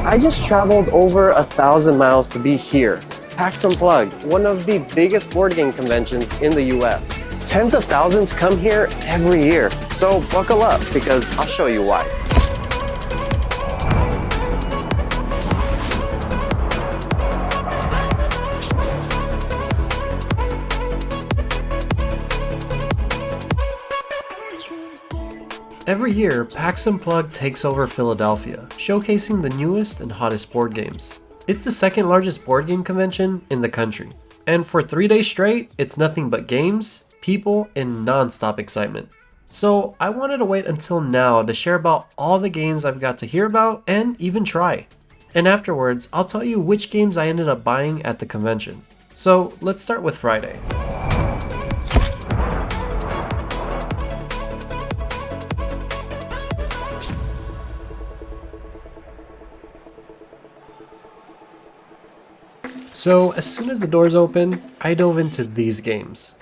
I just traveled over 1,000 miles to be here. Pax Unplugged, one of the biggest board game conventions in the US. Tens of thousands come here every year, so buckle up because I'll show you why. Every year, Pax Unplugged takes over Philadelphia, showcasing the newest and hottest board games. It's the second largest board game convention in the country, and for 3 days straight, it's nothing but games, people, and non-stop excitement. So I wanted to wait until now to share about all the games I've got to hear about and even try. And afterwards, I'll tell you which games I ended up buying at the convention. So let's start with Friday. So as soon as the doors opened, I dove into these games.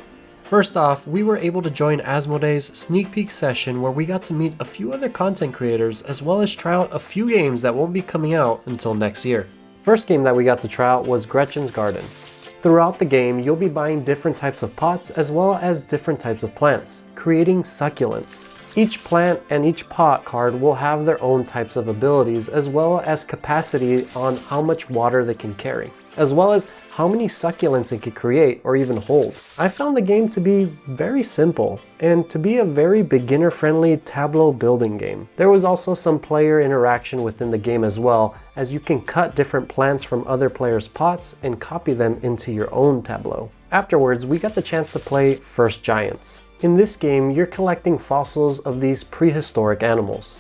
First off, we were able to join Asmodee's sneak peek session where we got to meet a few other content creators as well as try out a few games that won't be coming out until next year. First game that we got to try out was Gretchen's Garden. Throughout the game, you'll be buying different types of pots as well as different types of plants, creating succulents. Each plant and each pot card will have their own types of abilities as well as capacity on how much water they can carry, as well as how many succulents it could create or even hold. I found the game to be very simple and to be a very beginner-friendly tableau building game. There was also some player interaction within the game as well, as you can cut different plants from other players' pots and copy them into your own tableau. Afterwards, we got the chance to play First Giants. In this game, you're collecting fossils of these prehistoric animals.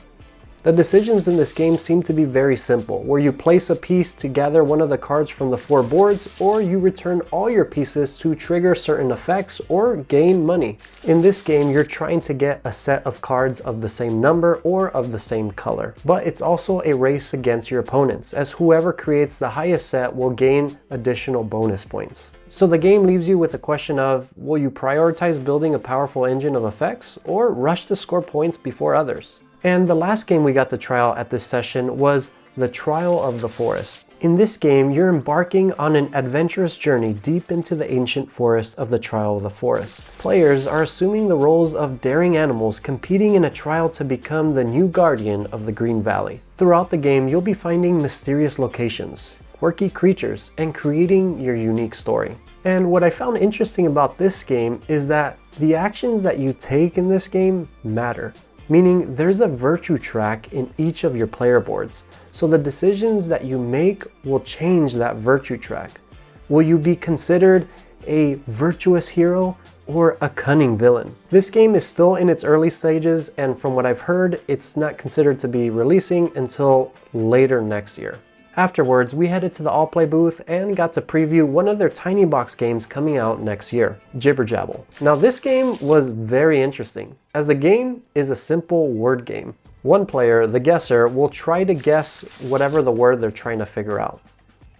The decisions in this game seem to be very simple, where you place a piece to gather one of the cards from the 4 boards, or you return all your pieces to trigger certain effects or gain money. In this game, you're trying to get a set of cards of the same number or of the same color. But it's also a race against your opponents, as whoever creates the highest set will gain additional bonus points. So the game leaves you with the question of, will you prioritize building a powerful engine of effects or rush to score points before others? And the last game we got to try out at this session was The Trial of the Forest. In this game, you're embarking on an adventurous journey deep into the ancient forest of the Trial of the Forest. Players are assuming the roles of daring animals competing in a trial to become the new guardian of the Green Valley. Throughout the game, you'll be finding mysterious locations, quirky creatures, and creating your unique story. And what I found interesting about this game is that the actions that you take in this game matter. Meaning there's a virtue track in each of your player boards. So the decisions that you make will change that virtue track. Will you be considered a virtuous hero or a cunning villain? This game is still in its early stages, and from what I've heard, it's not considered to be releasing until later next year. Afterwards, we headed to the All Play booth and got to preview one of their tiny box games coming out next year, Jibber Jabble. Now this game was very interesting, as the game is a simple word game. One player, the guesser, will try to guess whatever the word they're trying to figure out.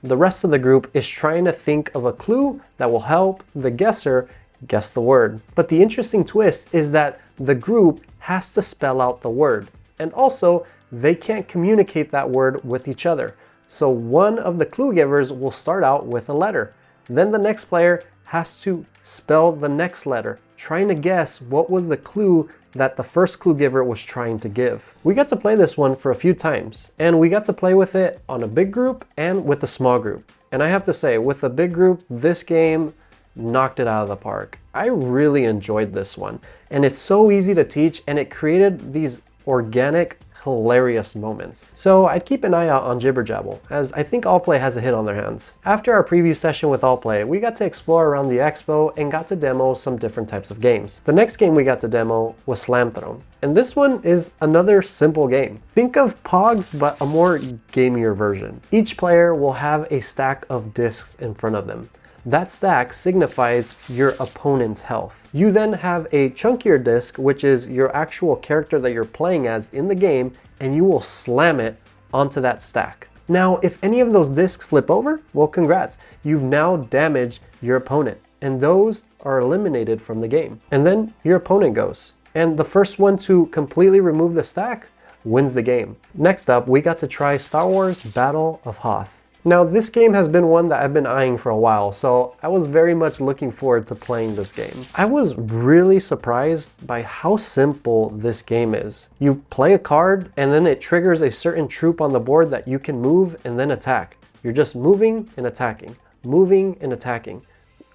The rest of the group is trying to think of a clue that will help the guesser guess the word. But the interesting twist is that the group has to spell out the word, and also they can't communicate that word with each other. So one of the clue givers will start out with a letter. Then the next player has to spell the next letter, trying to guess what was the clue that the first clue giver was trying to give. We got to play this one for a few times, and we got to play with it on a big group and with a small group. And I have to say, with a big group, this game knocked it out of the park. I really enjoyed this one, and it's so easy to teach, and it created these organic, hilarious moments. So I'd keep an eye out on Jibber Jabble, as I think All Play has a hit on their hands. After our preview session with All Play, we got to explore around the expo and got to demo some different types of games. The next game we got to demo was Slame Throne, and this one is another simple game. Think of Pogs, but a more gamier version. Each player will have a stack of discs in front of them. That stack signifies your opponent's health. You then have a chunkier disc, which is your actual character that you're playing as in the game, and you will slam it onto that stack. Now, if any of those discs flip over, well, congrats. You've now damaged your opponent, and those are eliminated from the game. And then your opponent goes. And the first one to completely remove the stack wins the game. Next up, we got to try Star Wars Battle of Hoth. Now, this game has been one that I've been eyeing for a while, so I was very much looking forward to playing this game. I was really surprised by how simple this game is. You play a card, and then it triggers a certain troop on the board that you can move and then attack. You're just moving and attacking, moving and attacking.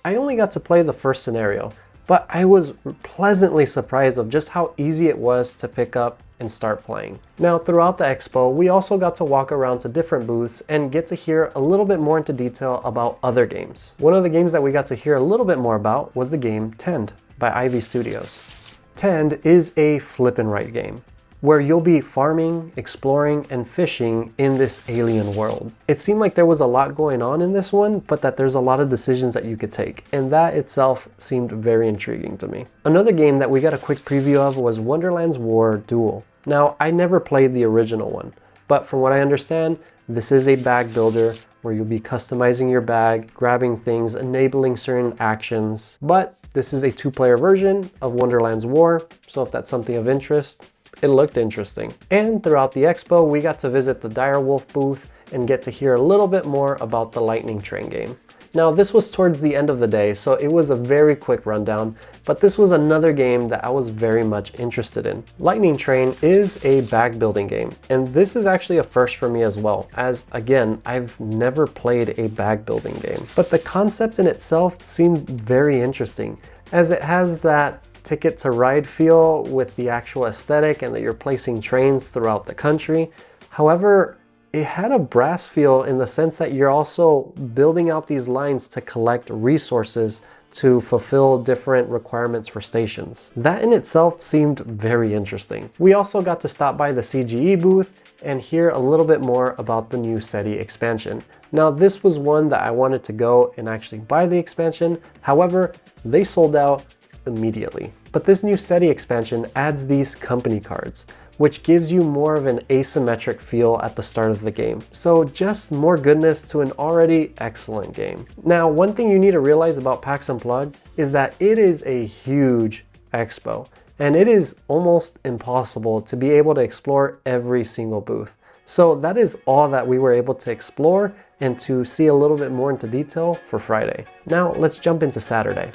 I only got to play the first scenario, but I was pleasantly surprised of just how easy it was to pick up and start playing. Now, throughout the expo, we also got to walk around to different booths and get to hear a little bit more into detail about other games. One of the games that we got to hear a little bit more about was the game Tend by Ivy Studios. Tend is a flip and write game where you'll be farming, exploring, and fishing in this alien world. It seemed like there was a lot going on in this one, but that there's a lot of decisions that you could take, and that itself seemed very intriguing to me. Another game that we got a quick preview of was Wonderland's War Duel. Now, I never played the original one, but from what I understand, this is a bag builder where you'll be customizing your bag, grabbing things, enabling certain actions, but this is a two-player version of Wonderland's War, so if that's something of interest, it looked interesting. And throughout the expo, we got to visit the Direwolf booth and get to hear a little bit more about the Lightning Train game. Now, this was towards the end of the day, so it was a very quick rundown, but this was another game that I was very much interested in. Lightning Train is a bag building game, and this is actually a first for me as well, as again, I've never played a bag building game. But the concept in itself seemed very interesting, as it has that Ticket to Ride feel with the actual aesthetic and that you're placing trains throughout the country. However, it had a brass feel in the sense that you're also building out these lines to collect resources to fulfill different requirements for stations. That in itself seemed very interesting. We also got to stop by the CGE booth and hear a little bit more about the new SETI expansion. Now, this was one that I wanted to go and actually buy the expansion. However, they sold out immediately. But this new SETI expansion adds these company cards, which gives you more of an asymmetric feel at the start of the game. So just more goodness to an already excellent game. Now, one thing you need to realize about PAX Unplugged is that it is a huge expo, and it is almost impossible to be able to explore every single booth. So that is all that we were able to explore and to see a little bit more into detail for Friday. Now, let's jump into Saturday.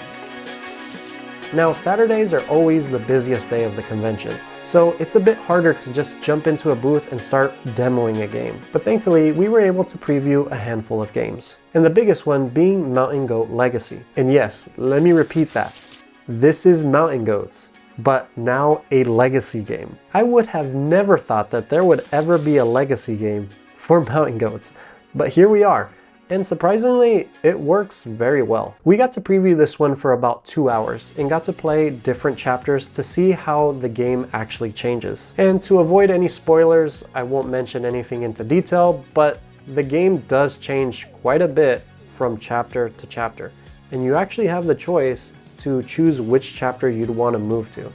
Now, Saturdays are always the busiest day of the convention, so it's a bit harder to just jump into a booth and start demoing a game. But thankfully, we were able to preview a handful of games, and the biggest one being Mountain Goat Legacy. And yes, let me repeat that. This is Mountain Goats, but now a legacy game. I would have never thought that there would ever be a legacy game for Mountain Goats, but here we are. And surprisingly, it works very well. We got to preview this one for about 2 hours and got to play different chapters to see how the game actually changes. And to avoid any spoilers, I won't mention anything into detail, but the game does change quite a bit from chapter to chapter. And you actually have the choice to choose which chapter you'd want to move to.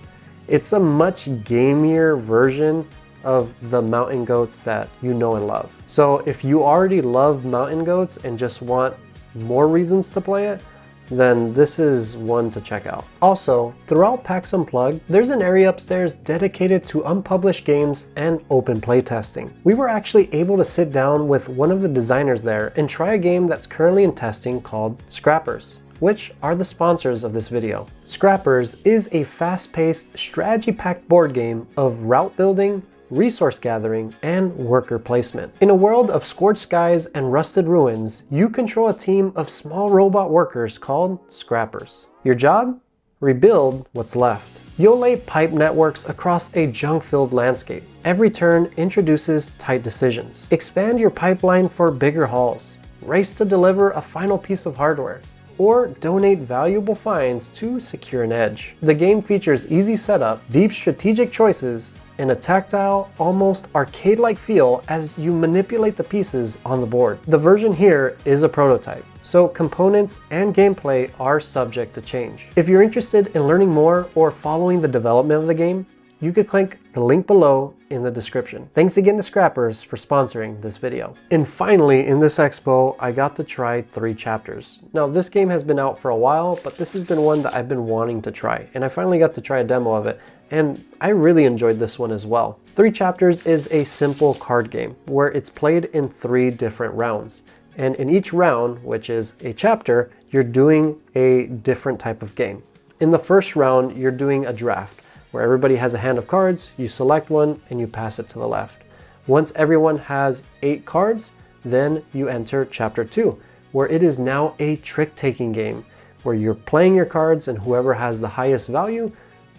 It's a much gamier version of the Mountain Goats that you know and love. So if you already love Mountain Goats and just want more reasons to play it, then this is one to check out. Also, throughout PAX Unplugged, there's an area upstairs dedicated to unpublished games and open playtesting. We were actually able to sit down with one of the designers there and try a game that's currently in testing called Scrappers, which are the sponsors of this video. Scrappers is a fast-paced, strategy-packed board game of route building, resource gathering, and worker placement. In a world of scorched skies and rusted ruins, you control a team of small robot workers called Scrappers. Your job? Rebuild what's left. You'll lay pipe networks across a junk-filled landscape. Every turn introduces tight decisions. Expand your pipeline for bigger hauls. Race to deliver a final piece of hardware, or donate valuable finds to secure an edge. The game features easy setup, deep strategic choices, and a tactile, almost arcade-like feel as you manipulate the pieces on the board. The version here is a prototype, so components and gameplay are subject to change. If you're interested in learning more or following the development of the game, you could click the link below in the description. Thanks again to Scrappers for sponsoring this video. And finally, in this expo, I got to try 3 chapters. Now, this game has been out for a while, but this has been one that I've been wanting to try, and I finally got to try a demo of it, and I really enjoyed this one as well. 3 chapters is a simple card game where it's played in 3 different rounds. And in each round, which is a chapter, you're doing a different type of game. In the first round, you're doing a draft, where everybody has a hand of cards, you select one, and you pass it to the left. Once everyone has 8 cards, then you enter chapter 2, where it is now a trick-taking game, where you're playing your cards and whoever has the highest value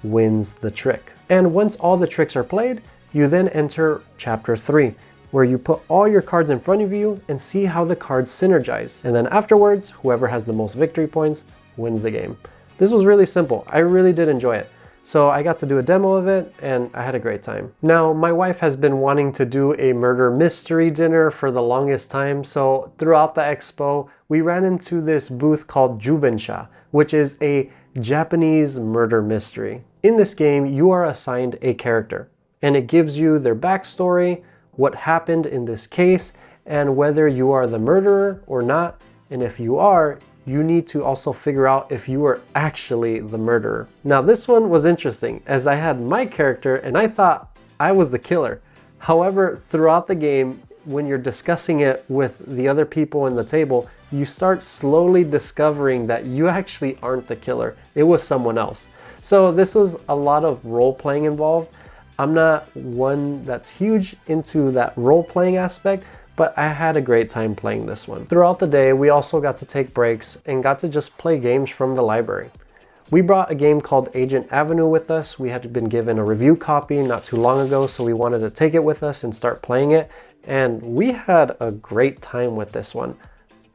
wins the trick. And once all the tricks are played, you then enter chapter 3, where you put all your cards in front of you and see how the cards synergize. And then afterwards, whoever has the most victory points wins the game. This was really simple. I really did enjoy it. So I got to do a demo of it and I had a great time. Now, my wife has been wanting to do a murder mystery dinner for the longest time. So throughout the expo, we ran into this booth called Jubensha, which is a Japanese murder mystery. In this game, you are assigned a character and it gives you their backstory, what happened in this case, and whether you are the murderer or not. And if you are, you need to also figure out if you were actually the murderer. Now, this one was interesting as I had my character and I thought I was the killer. However, throughout the game, when you're discussing it with the other people in the table, you start slowly discovering that you actually aren't the killer. It was someone else. So this was a lot of role playing involved. I'm not one that's huge into that role-playing aspect, but I had a great time playing this one. Throughout the day, we also got to take breaks and got to just play games from the library. We brought a game called Agent Avenue with us. We had been given a review copy not too long ago, so we wanted to take it with us and start playing it, and we had a great time with this one.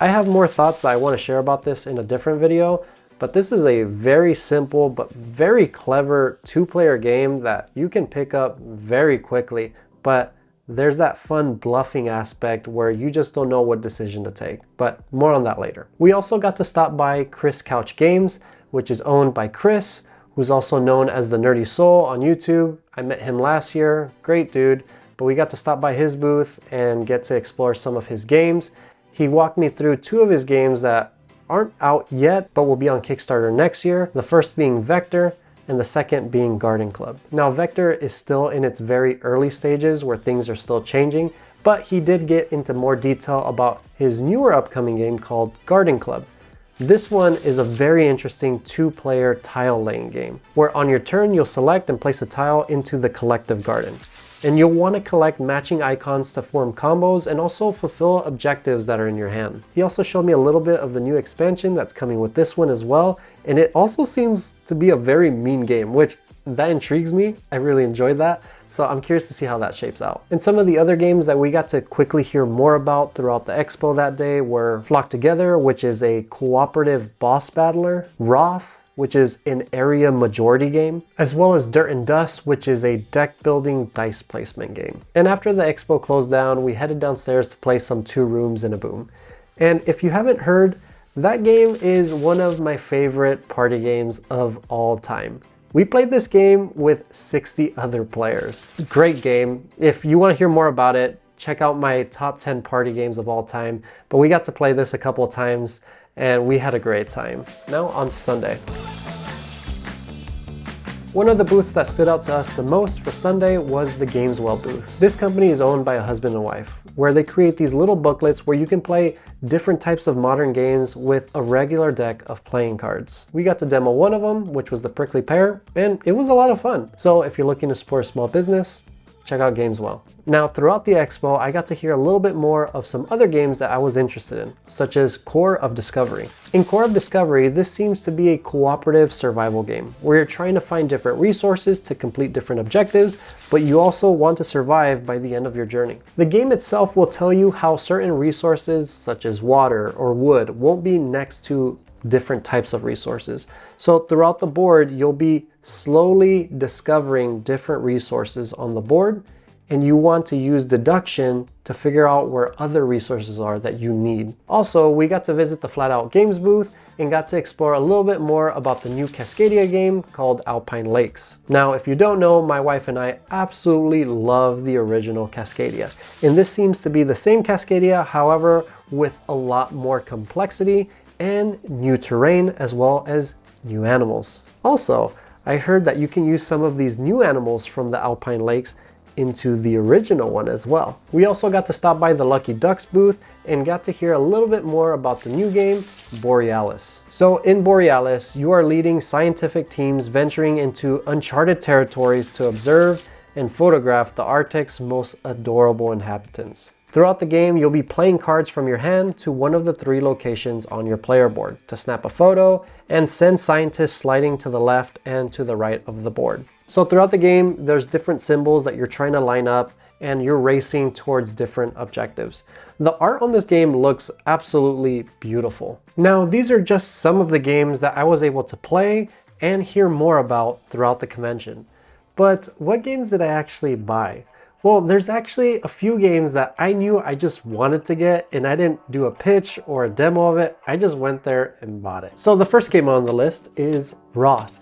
I have more thoughts that I want to share about this in a different video, but this is a very simple but very clever 2-player game that you can pick up very quickly, but there's that fun bluffing aspect where you just don't know what decision to take, but more on that later. We also got to stop by Chris Couch Games, which is owned by Chris, who's also known as the Nerdy Soul on YouTube. I met him last year, great dude, but we got to stop by his booth and get to explore some of his games. He walked me through 2 of his games that aren't out yet, but will be on Kickstarter next year. The first being Vector, and the second being Garden Club. Now, Vector is still in its very early stages where things are still changing, but he did get into more detail about his newer upcoming game called Garden Club. This one is a very interesting 2-player tile laying game, where on your turn you'll select and place a tile into the collective garden. And you'll want to collect matching icons to form combos and also fulfill objectives that are in your hand. He also showed me a little bit of the new expansion that's coming with this one as well, and it also seems to be a very mean game, which that intrigues me. I really enjoyed that, so I'm curious to see how that shapes out. And some of the other games that we got to quickly hear more about throughout the expo that day were Flock Together, which is a cooperative boss battler, Hoth, which is an area majority game, as well as Dirt and Dust, which is a deck building dice placement game. And after the expo closed down, we headed downstairs to play some 2 Rooms and a Boom. And if you haven't heard, that game is one of my favorite party games of all time. We played this game with 60 other players. Great game. If you want to hear more about it, check out my top 10 party games of all time. But we got to play this a couple of times and we had a great time. Now on to Sunday. One of the booths that stood out to us the most for Sunday was the Gameswell booth. This company is owned by a husband and wife, where they create these little booklets where you can play different types of modern games with a regular deck of playing cards. We got to demo one of them, which was the Prickly Pear, and it was a lot of fun. So if you're looking to support a small business, check out Gameswell. Now, throughout the expo, I got to hear a little bit more of some other games that I was interested in, such as Core of Discovery. In Core of Discovery, this seems to be a cooperative survival game, where you're trying to find different resources to complete different objectives, but you also want to survive by the end of your journey. The game itself will tell you how certain resources, such as water or wood, won't be next to different types of resources. So throughout the board, you'll be slowly discovering different resources on the board, and you want to use deduction to figure out where other resources are that you need. Also, we got to visit the Flat Out Games booth, and got to explore a little bit more about the new Cascadia game called Alpine Lakes. Now, if you don't know, my wife and I absolutely love the original Cascadia, and this seems to be the same Cascadia, however, with a lot more complexity and new terrain as well as new animals. Also, I heard that you can use some of these new animals from the Alpine Lakes into the original one as well. We also got to stop by the Lucky Ducks booth and got to hear a little bit more about the new game, Borealis. So in Borealis, you are leading scientific teams venturing into uncharted territories to observe and photograph the Arctic's most adorable inhabitants. Throughout the game, you'll be playing cards from your hand to one of the 3 locations on your player board to snap a photo and send scientists sliding to the left and to the right of the board. So throughout the game, there's different symbols that you're trying to line up and you're racing towards different objectives. The art on this game looks absolutely beautiful. Now, these are just some of the games that I was able to play and hear more about throughout the convention. But what games did I actually buy? Well, there's actually a few games that I knew I just wanted to get, and I didn't do a pitch or a demo of it. I just went there and bought it. So the first game on the list is Hoth.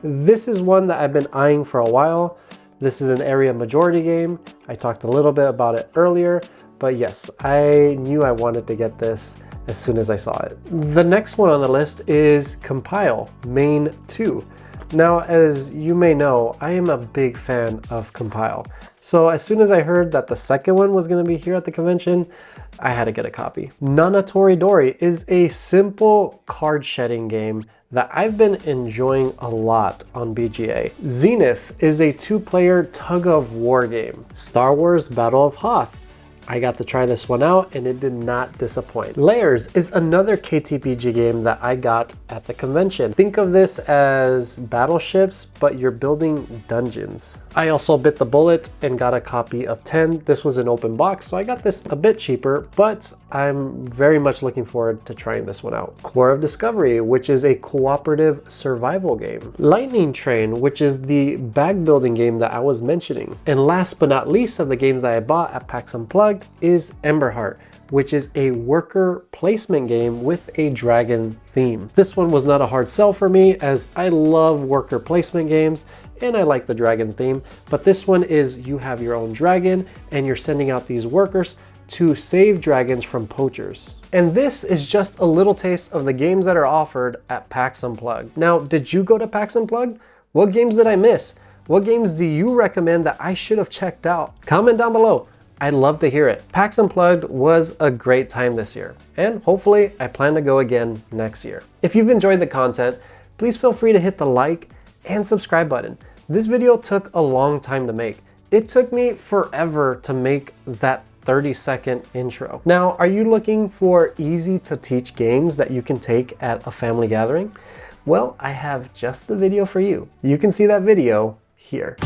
This is one that I've been eyeing for a while. This is an area majority game. I talked a little bit about it earlier, but yes, I knew I wanted to get this as soon as I saw it. The next one on the list is Compile, Main 2. Now, as you may know, I am a big fan of Compile. So as soon as I heard that the second one was going to be here at the convention, I had to get a copy. Nana Toridori is a simple card shedding game that I've been enjoying a lot on BGA. Zenith is a 2-player tug-of-war game. Star Wars Battle of Hoth. I got to try this one out and it did not disappoint. Layers is another KTPG game that I got at the convention. Think of this as battleships, but you're building dungeons. I also bit the bullet and got a copy of 10. This was an open box, so I got this a bit cheaper, but I'm very much looking forward to trying this one out. Core of Discovery, which is a cooperative survival game. Lightning Train, which is the bag building game that I was mentioning. And last but not least of the games that I bought at Pax Unplugged is Emberheart, which is a worker placement game with a dragon theme. This one was not a hard sell for me as I love worker placement games and I like the dragon theme, but this one is you have your own dragon and you're sending out these workers to save dragons from poachers. And this is just a little taste of the games that are offered at PAX Unplugged. Now, did you go to PAX Unplugged? What games did I miss? What games do you recommend that I should have checked out? Comment down below. I'd love to hear it. PAX Unplugged was a great time this year, and hopefully I plan to go again next year. If you've enjoyed the content, please feel free to hit the like and subscribe button. This video took a long time to make. It took me forever to make that 30-second intro. Now, are you looking for easy to teach games that you can take at a family gathering? Well, I have just the video for you. You can see that video here.